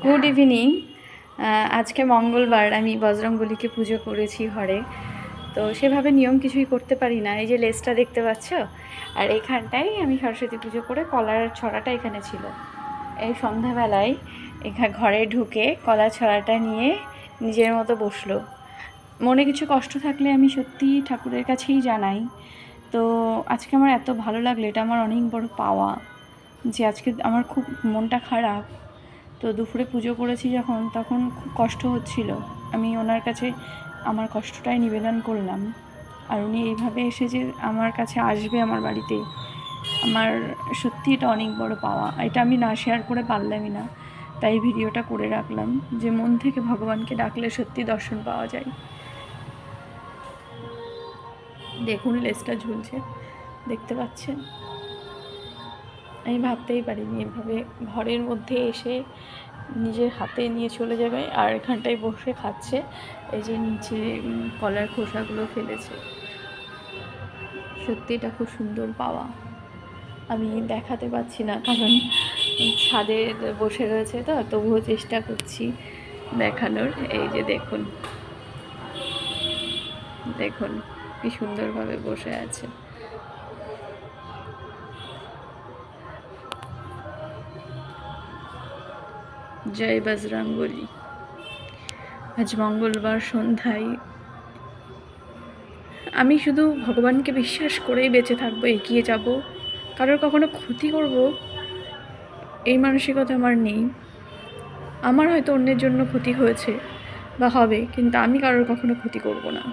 Good evening. আজকে মঙ্গলবার, আমি বজরংবলীকে পুজো করেছি ঘরে। তো সেভাবে নিয়ম কিছুই করতে পারি না। এই যে লেসটা দেখতে পাচ্ছ, আর এখানটাই আমি সরস্বতী পুজো করে কলার ছড়াটা এখানে ছিল। এই সন্ধ্যাবেলায় ঘরে ঢুকে কলার ছড়াটা নিয়ে নিজের মতো বসলো। মনে কিছু কষ্ট থাকলে আমি সত্যি ঠাকুরের কাছেই জানাই। তো আজকে আমার এত ভালো লাগলো, এটা আমার অনেক বড় পাওয়া যে আজকে আমার খুব মনটা খারাপ। তো দুপুরে পুজো করেছি যখন, তখন খুব কষ্ট হচ্ছিল। আমি ওনার কাছে আমার কষ্টটাই নিবেদন করলাম। আর উনি এইভাবে এসে যে আমার কাছে আসবে আমার বাড়িতে, আমার সত্যি এটা অনেক বড় পাওয়া। এটা আমি না শেয়ার করে পারলামই না, তাই ভিডিওটা করে রাখলাম যে মন থেকে ভগবানকে ডাকলে সত্যি দর্শন পাওয়া যায়। দেখুন লেজটা ঝুলছে, দেখতে পাচ্ছেন? আমি ভাবতেই পারিনি এভাবে ঘরের মধ্যে এসে নিজের হাতে নিয়ে চলে যাবে আর এখানটায় বসে খাচ্ছে। এই যে নিচে কলার খোসাগুলো ফেলেছে। সত্যি এটা খুব সুন্দর পাওয়া। আমি দেখাতে পাচ্ছি না কারণ ছাদে বসে রয়েছে, তো তবুও চেষ্টা করছি দেখানোর। এই যে দেখুন, দেখুন কি সুন্দরভাবে বসে আছে। জয় বজরংবলী। আজ মঙ্গলবার সন্ধ্যায় আমি শুধু ভগবানকে বিশ্বাস করেই বেঁচে থাকবো, এগিয়ে যাব। কারোর কখনো ক্ষতি করব এই মানসিকতা আমার নেই। আমার হয়তো অন্যের জন্য ক্ষতি হয়েছে বা হবে, কিন্তু আমি কারোর কখনো ক্ষতি করব না।